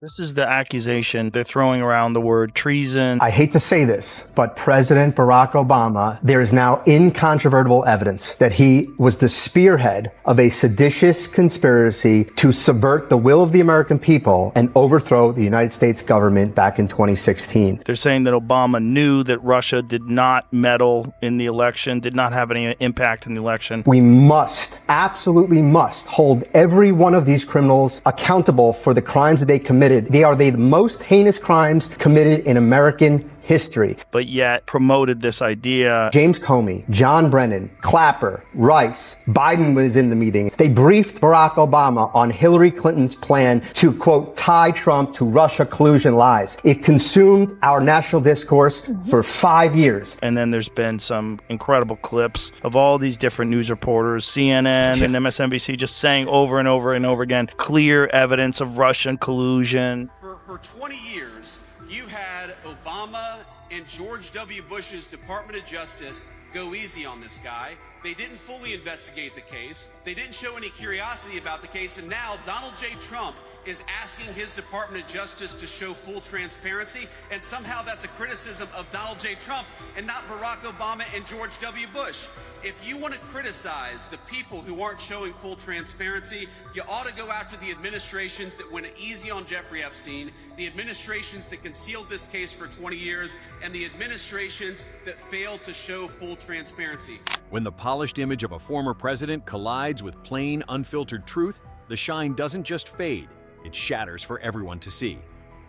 This is the accusation. They're throwing around the word treason. I hate to say this, but President Barack Obama, there is now incontrovertible evidence that he was the spearhead of a seditious conspiracy to subvert the will of the American people and overthrow the United States government back in 2016. They're saying that Obama knew that Russia did not meddle in the election, did not have any impact in the election. We must, absolutely must, hold every one of these criminals accountable for the crimes that they committed. They are the most heinous crimes committed in American history. But yet promoted this idea. James Comey, John Brennan, Clapper, Rice, Biden was in the meeting. They briefed Barack Obama on Hillary Clinton's plan to, quote, tie Trump to Russia collusion lies. It consumed our national discourse for 5 years. And then there's been some incredible clips of all these different news reporters, CNN and MSNBC, just saying over and over and over again, clear evidence of Russian collusion. For 20 years, you had Obama and George W. Bush's Department of Justice go easy on this guy. They didn't fully investigate the case. They didn't show any curiosity about the case. And now Donald J. Trump is asking his Department of Justice to show full transparency. And somehow that's a criticism of Donald J. Trump and not Barack Obama and George W. Bush. If you want to criticize the people who aren't showing full transparency, you ought to go after the administrations that went easy on Jeffrey Epstein, the administrations that concealed this case for 20 years, and the administrations that failed to show full transparency. When the polished image of a former president collides with plain, unfiltered truth, the shine doesn't just fade, it shatters for everyone to see.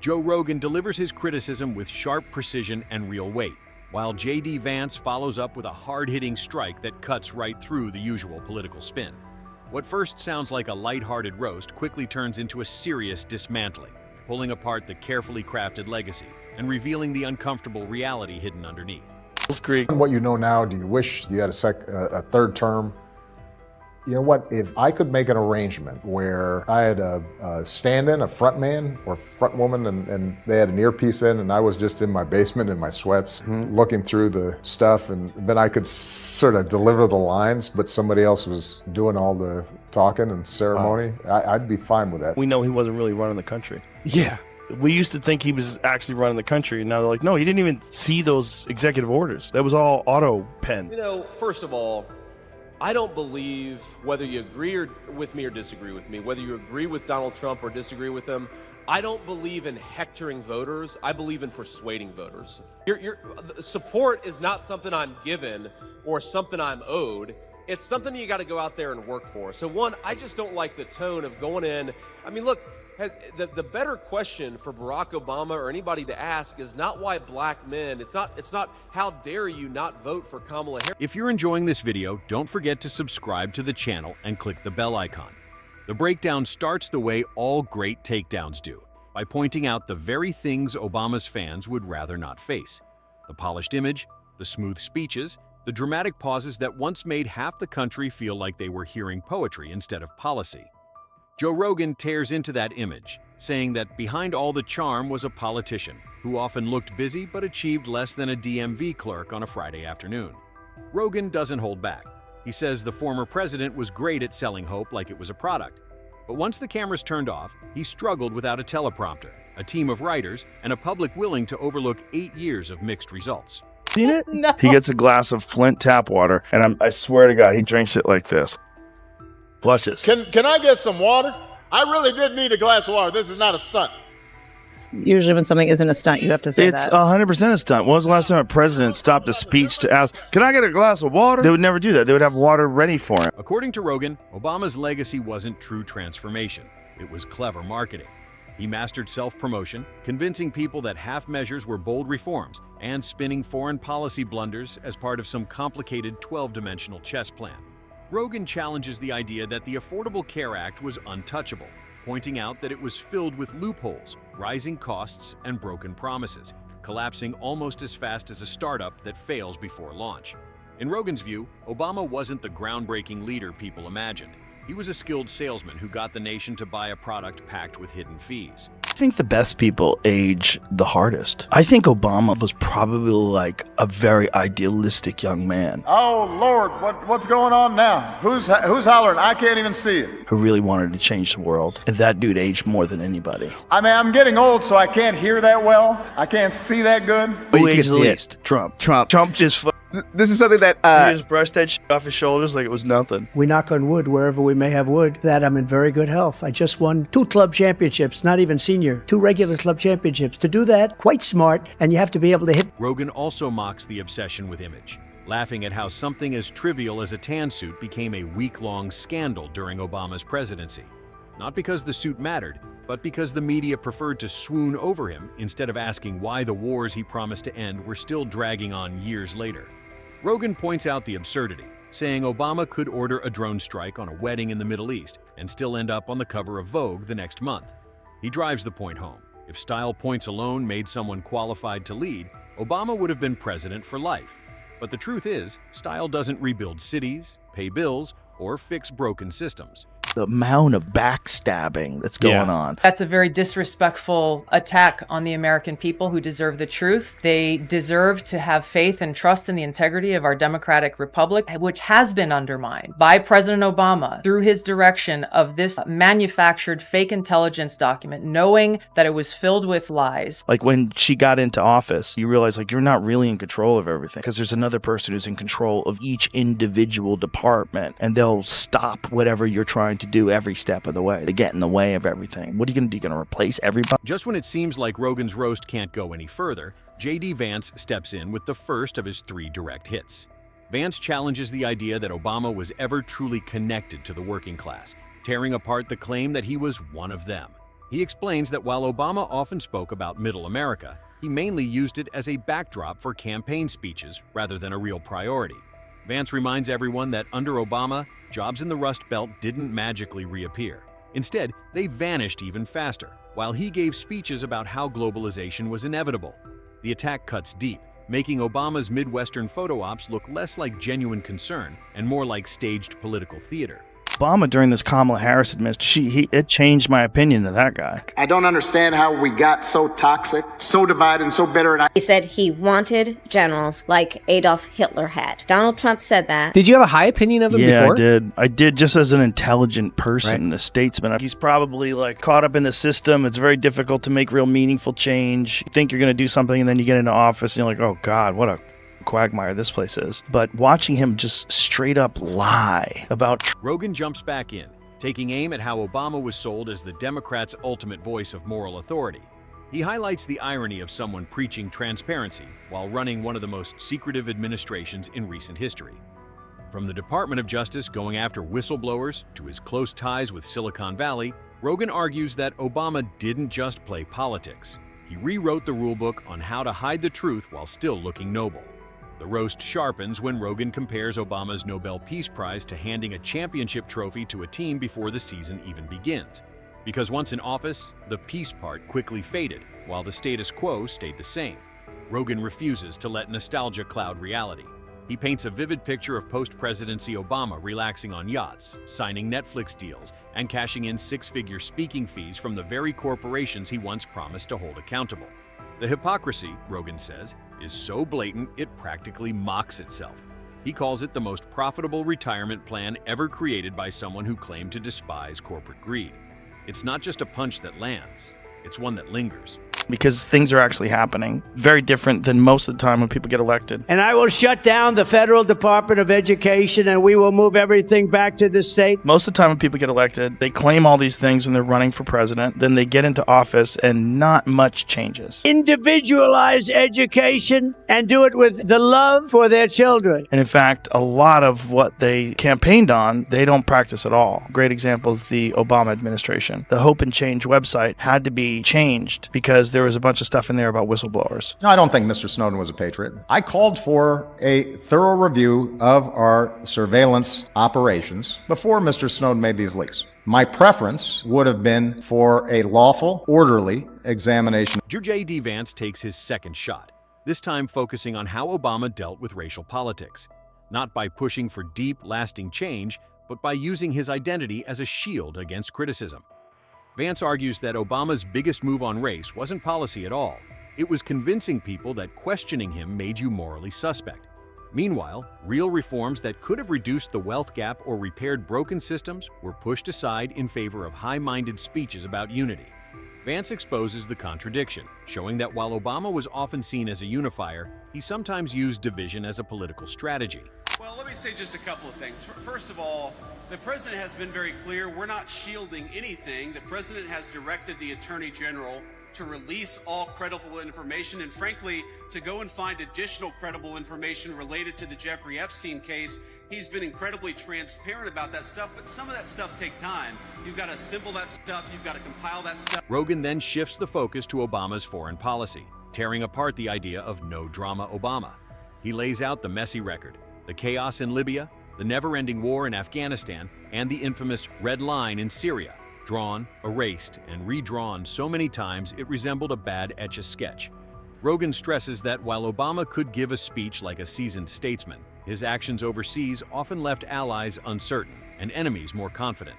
Joe Rogan delivers his criticism with sharp precision and real weight, while J.D. Vance follows up with a hard-hitting strike that cuts right through the usual political spin. What first sounds like a lighthearted roast quickly turns into a serious dismantling, pulling apart the carefully crafted legacy and revealing the uncomfortable reality hidden underneath. What you know now, do you wish you had a third term? You know what, if I could make an arrangement where I had a stand-in, a front man or front woman, and they had an earpiece in, and I was just in my basement in my sweats looking through the stuff, and then I could sort of deliver the lines, but somebody else was doing all the talking and ceremony, I'd be fine with that. We know he wasn't really running the country. Yeah. We used to think he was actually running the country, and now they're like, no, he didn't even see those executive orders. That was all auto pen. You know, first of all, I don't believe, whether you agree with me or disagree with me, whether you agree with Donald Trump or disagree with him, I don't believe in hectoring voters. I believe in persuading voters. Your support is not something I'm given or something I'm owed. It's something you got to go out there and work for. So one, I just don't like the tone of going in. I mean, look, the better question for Barack Obama or anybody to ask is not why black men, it's not how dare you not vote for Kamala Harris. If you're enjoying this video, don't forget to subscribe to the channel and click the bell icon. The breakdown starts the way all great takedowns do, by pointing out the very things Obama's fans would rather not face. The polished image, the smooth speeches, the dramatic pauses that once made half the country feel like they were hearing poetry instead of policy. Joe Rogan tears into that image, saying that behind all the charm was a politician who often looked busy but achieved less than a DMV clerk on a Friday afternoon. Rogan doesn't hold back. He says the former president was great at selling hope like it was a product. But once the cameras turned off, he struggled without a teleprompter, a team of writers, and a public willing to overlook 8 years of mixed results. Seen it? No. He gets a glass of Flint tap water, and I swear to God, he drinks it like this. Flushes. Can I get some water? I really did need a glass of water. This is not a stunt. Usually when something isn't a stunt, you have to say It's that. 100% a stunt. When was the last time a president stopped a speech to ask, can I get a glass of water? They would never do that. They would have water ready for him. According to Rogan, Obama's legacy wasn't true transformation. It was clever marketing. He mastered self-promotion, convincing people that half measures were bold reforms, and spinning foreign policy blunders as part of some complicated 12-dimensional chess plan. Rogan challenges the idea that the Affordable Care Act was untouchable, pointing out that it was filled with loopholes, rising costs, and broken promises, collapsing almost as fast as a startup that fails before launch. In Rogan's view, Obama wasn't the groundbreaking leader people imagined. He was a skilled salesman who got the nation to buy a product packed with hidden fees. I think the best people age the hardest. I think Obama was probably like a very idealistic young man Oh, Lord, what's going on now? Who's hollering? I can't even see it. who really wanted to change the world. And that dude aged more than anybody. I mean, I'm getting old, so I can't hear that well. I can't see that good. Who you aged the can see it. least? Trump. Trump. Trump just This is something that he just brushed that shit off his shoulders like it was nothing. We knock on wood wherever we may have wood, that I'm in very good health. I just won 2 club championships, not even senior, 2 regular club championships. To do that, quite smart, and you have to be able to hit. Rogan also mocks the obsession with image, laughing at how something as trivial as a tan suit became a week-long scandal during Obama's presidency. Not because the suit mattered, but because the media preferred to swoon over him instead of asking why the wars he promised to end were still dragging on years later. Rogan points out the absurdity, saying Obama could order a drone strike on a wedding in the Middle East and still end up on the cover of Vogue the next month. He drives the point home. If style points alone made someone qualified to lead, Obama would have been president for life. But the truth is, style doesn't rebuild cities, pay bills, or fix broken systems. The amount of backstabbing that's going on. That's a very disrespectful attack on the American people who deserve the truth. They deserve to have faith and trust in the integrity of our democratic republic, which has been undermined by President Obama through his direction of this manufactured fake intelligence document, knowing that it was filled with lies. Like when she got into office, you realize like you're not really in control of everything because there's another person who's in control of each individual department, and they'll stop whatever you're trying to do every step of the way. They get in the way of everything. What are you going to do? You're going to replace everybody? Just when it seems like Rogan's roast can't go any further, J.D. Vance steps in with the first of his 3 direct hits. Vance challenges the idea that Obama was ever truly connected to the working class, tearing apart the claim that he was one of them. He explains that while Obama often spoke about middle America, he mainly used it as a backdrop for campaign speeches rather than a real priority. Vance reminds everyone that under Obama, jobs in the Rust Belt didn't magically reappear. Instead, they vanished even faster, while he gave speeches about how globalization was inevitable. The attack cuts deep, making Obama's Midwestern photo ops look less like genuine concern and more like staged political theater. Obama during this Kamala Harris administration, it changed my opinion of that guy. I don't understand how we got so toxic, so divided, and so bitter. He said he wanted generals like Adolf Hitler had. Donald Trump said that. Did you have a high opinion of him before? Yeah, I did just as an intelligent person, a statesman. He's probably like caught up in the system. It's very difficult to make real meaningful change. You think you're going to do something and then you get into office and you're like, oh God, what a quagmire this place is. But watching him just straight up lie about Rogan jumps back in, taking aim at how Obama was sold as the Democrats' ultimate voice of moral authority. He highlights the irony of someone preaching transparency while running one of the most secretive administrations in recent history. From the Department of Justice going after whistleblowers to his close ties with Silicon Valley, Rogan argues that Obama didn't just play politics. He rewrote the rulebook on how to hide the truth while still looking noble. The roast sharpens when Rogan compares Obama's Nobel Peace Prize to handing a championship trophy to a team before the season even begins. Because once in office, the peace part quickly faded, while the status quo stayed the same. Rogan refuses to let nostalgia cloud reality. He paints a vivid picture of post-presidency Obama relaxing on yachts, signing Netflix deals, and cashing in 6-figure speaking fees from the very corporations he once promised to hold accountable. The hypocrisy, Rogan says, is so blatant it practically mocks itself. He calls it the most profitable retirement plan ever created by someone who claimed to despise corporate greed. It's not just a punch that lands, it's one that lingers. because things are actually happening. Very different than most of the time when people get elected. And I will shut down the federal Department of Education, and we will move everything back to the state. Most of the time when people get elected, they claim all these things when they're running for president. Then they get into office and not much changes. Individualize education and do it with the love for their children. And in fact, a lot of what they campaigned on, they don't practice at all. Great example is the Obama administration. The Hope and Change website had to be changed because there was a bunch of stuff in there about whistleblowers. No, I don't think Mr. Snowden was a patriot. I called for a thorough review of our surveillance operations before Mr. Snowden made these leaks. My preference would have been for a lawful, orderly examination. J.D. Vance takes his second shot, this time focusing on how Obama dealt with racial politics, not by pushing for deep, lasting change, but by using his identity as a shield against criticism. Vance argues that Obama's biggest move on race wasn't policy at all. It was convincing people that questioning him made you morally suspect. Meanwhile, real reforms that could have reduced the wealth gap or repaired broken systems were pushed aside in favor of high-minded speeches about unity. Vance exposes the contradiction, showing that while Obama was often seen as a unifier, he sometimes used division as a political strategy. Well, let me say just a couple of things. First of all, the president has been very clear. We're not shielding anything. The president has directed the attorney general to release all credible information and, frankly, to go and find additional credible information related to the Jeffrey Epstein case. He's been incredibly transparent about that stuff, but some of that stuff takes time. You've got to assemble that stuff. You've got to compile that stuff. Rogan then shifts the focus to Obama's foreign policy, tearing apart the idea of no drama Obama. He lays out the messy record, the chaos in Libya, the never-ending war in Afghanistan, and the infamous red line in Syria, drawn, erased, and redrawn so many times it resembled a bad Etch-a-Sketch. Rogan stresses that while Obama could give a speech like a seasoned statesman, his actions overseas often left allies uncertain and enemies more confident.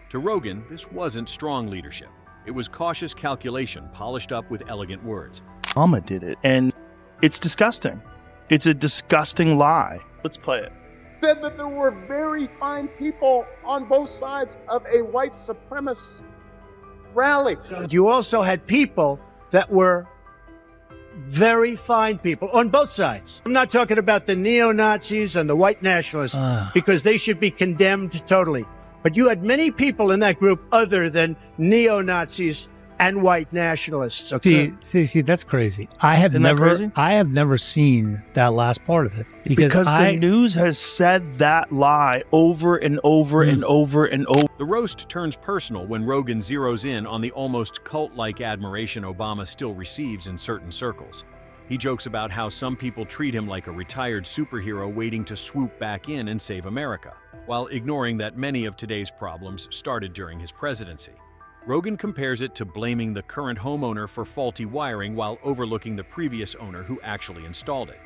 To Rogan, this wasn't strong leadership. It was cautious calculation polished up with elegant words. Obama did it, and it's disgusting. It's a disgusting lie. Let's play it. Said that there were very fine people on both sides of a white supremacist rally. You also had people that were very fine people on both sides. I'm not talking about the neo-Nazis and the white nationalists because they should be condemned totally. But you had many people in that group other than neo-Nazis and white nationalists. Okay? See, that's crazy. I have never seen that last part of it because the news has said that lie over and over and over and over. The roast turns personal when Rogan zeroes in on the almost cult-like admiration Obama still receives in certain circles. He jokes about how some people treat him like a retired superhero waiting to swoop back in and save America, while ignoring that many of today's problems started during his presidency. Rogan compares it to blaming the current homeowner for faulty wiring while overlooking the previous owner who actually installed it.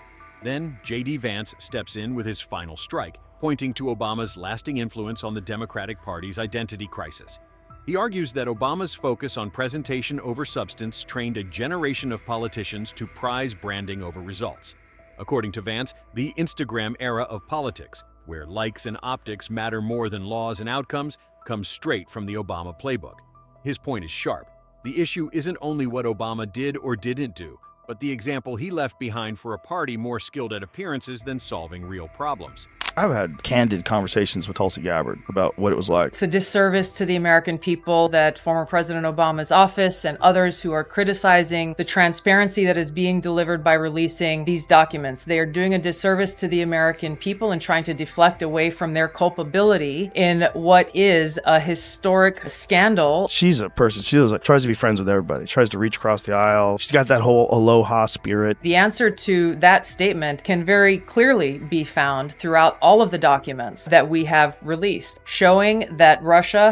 Then, J.D. Vance steps in with his final strike, pointing to Obama's lasting influence on the Democratic Party's identity crisis. He argues that Obama's focus on presentation over substance trained a generation of politicians to prize branding over results. According to Vance, the Instagram era of politics, where likes and optics matter more than laws and outcomes, comes straight from the Obama playbook. His point is sharp. The issue isn't only what Obama did or didn't do, but the example he left behind for a party more skilled at appearances than solving real problems. I've had candid conversations with Tulsi Gabbard about what it was like. It's a disservice to the American people that former President Obama's office and others who are criticizing the transparency that is being delivered by releasing these documents. They are doing a disservice to the American people and trying to deflect away from their culpability in what is a historic scandal. She's a person, tries to be friends with everybody, tries to reach across the aisle. She's got that whole aloha spirit. The answer to that statement can very clearly be found throughout all of the documents that we have released, showing that Russia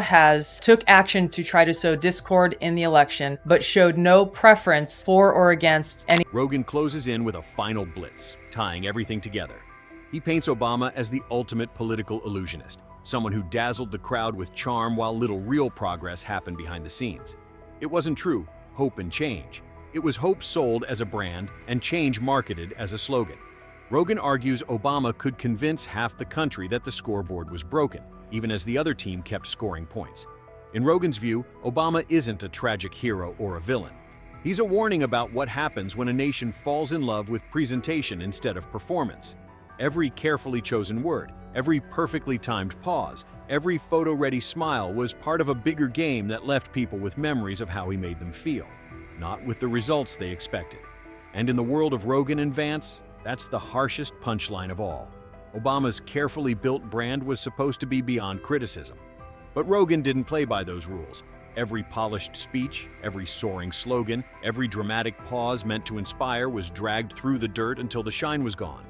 took action to try to sow discord in the election, but showed no preference for or against any. Rogan closes in with a final blitz, tying everything together. He paints Obama as the ultimate political illusionist, someone who dazzled the crowd with charm while little real progress happened behind the scenes. It wasn't true hope and change. It was hope sold as a brand and change marketed as a slogan. Rogan argues Obama could convince half the country that the scoreboard was broken, even as the other team kept scoring points. In Rogan's view, Obama isn't a tragic hero or a villain. He's a warning about what happens when a nation falls in love with presentation instead of performance. Every carefully chosen word, every perfectly timed pause, every photo-ready smile was part of a bigger game that left people with memories of how he made them feel, not with the results they expected. And in the world of Rogan and Vance, that's the harshest punchline of all. Obama's carefully built brand was supposed to be beyond criticism. But Rogan didn't play by those rules. Every polished speech, every soaring slogan, every dramatic pause meant to inspire was dragged through the dirt until the shine was gone.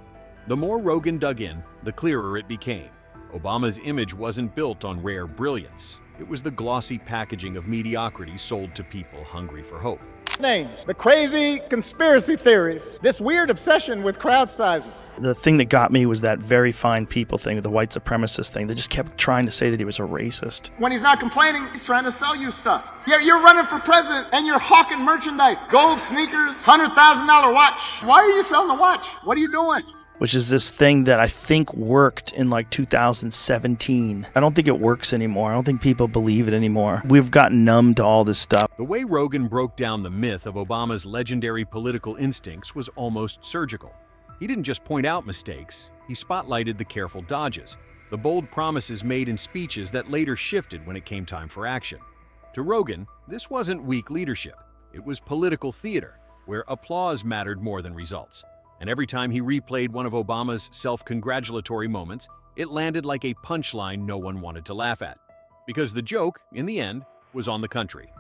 The more Rogan dug in, the clearer it became. Obama's image wasn't built on rare brilliance. It was the glossy packaging of mediocrity sold to people hungry for hope. names, the crazy conspiracy theories, this weird obsession with crowd sizes. The thing that got me was that very fine people thing, the white supremacist thing. They just kept trying to say that he was a racist. When he's not complaining, he's trying to sell you stuff. You're running for president and you're hawking merchandise. Gold sneakers, $100,000 watch. Why are you selling a watch? What are you doing? Which is this thing that I think worked in like 2017. I don't think it works anymore. I don't think people believe it anymore. We've gotten numb to all this stuff. The way Rogan broke down the myth of Obama's legendary political instincts was almost surgical. He didn't just point out mistakes, he spotlighted the careful dodges, the bold promises made in speeches that later shifted when it came time for action. To Rogan, this wasn't weak leadership. It was political theater, where applause mattered more than results. And every time he replayed one of Obama's self-congratulatory moments, it landed like a punchline no one wanted to laugh at. Because the joke, in the end, was on the country.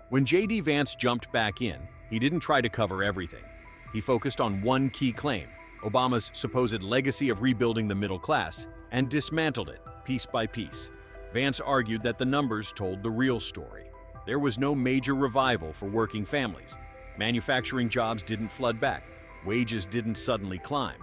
When J.D. Vance jumped back in, he didn't try to cover everything. He focused on one key claim, Obama's supposed legacy of rebuilding the middle class, and dismantled it, piece by piece. Vance argued that the numbers told the real story. There was no major revival for working families. Manufacturing jobs didn't flood back. Wages didn't suddenly climb.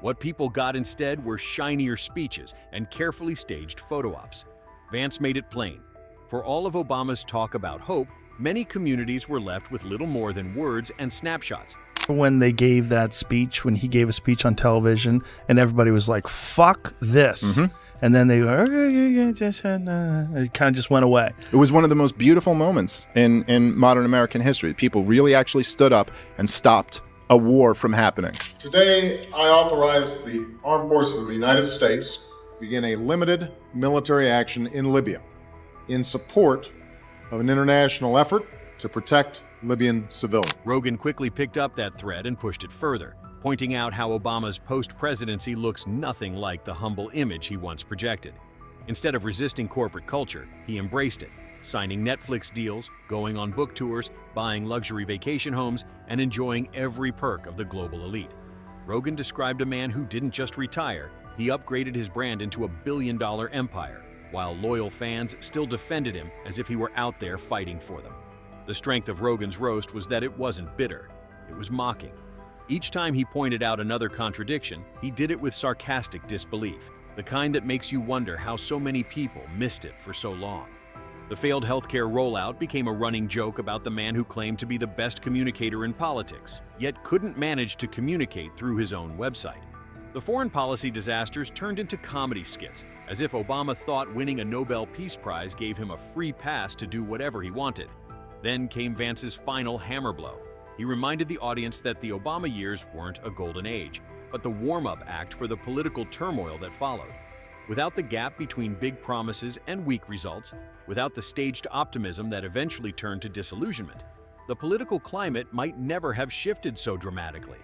What people got instead were shinier speeches and carefully staged photo ops. Vance made it plain. For all of Obama's talk about hope, many communities were left with little more than words and snapshots. When they gave that speech, when he gave a speech on television, and everybody was like, fuck this. And then they go, it kind of just went away. It was one of the most beautiful moments in modern American history. People really actually stood up and stopped a war from happening. Today, I authorize the Armed Forces of the United States to begin a limited military action in Libya in support of an international effort to protect Libyan civilians. Rogan quickly picked up that thread and pushed it further, pointing out how Obama's post-presidency looks nothing like the humble image he once projected. Instead of resisting corporate culture, he embraced it, signing Netflix deals, going on book tours, buying luxury vacation homes, and enjoying every perk of the global elite. Rogan described a man who didn't just retire, he upgraded his brand into a billion-dollar empire, while loyal fans still defended him as if he were out there fighting for them. The strength of Rogan's roast was that it wasn't bitter, it was mocking. Each time he pointed out another contradiction, he did it with sarcastic disbelief, the kind that makes you wonder how so many people missed it for so long. The failed healthcare rollout became a running joke about the man who claimed to be the best communicator in politics, yet couldn't manage to communicate through his own website. The foreign policy disasters turned into comedy skits, as if Obama thought winning a Nobel Peace Prize gave him a free pass to do whatever he wanted. Then came Vance's final hammer blow. He reminded the audience that the Obama years weren't a golden age, but the warm-up act for the political turmoil that followed. Without the gap between big promises and weak results, without the staged optimism that eventually turned to disillusionment, the political climate might never have shifted so dramatically.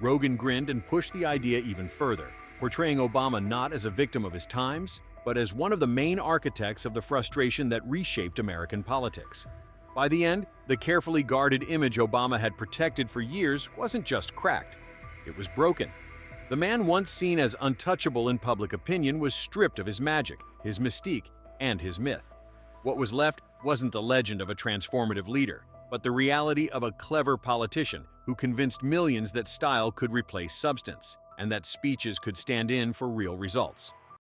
Rogan grinned and pushed the idea even further, portraying Obama not as a victim of his times, but as one of the main architects of the frustration that reshaped American politics. By the end, the carefully guarded image Obama had protected for years wasn't just cracked, it was broken. The man once seen as untouchable in public opinion was stripped of his magic, his mystique, and his myth. What was left wasn't the legend of a transformative leader, but the reality of a clever politician who convinced millions that style could replace substance, and that speeches could stand in for real results.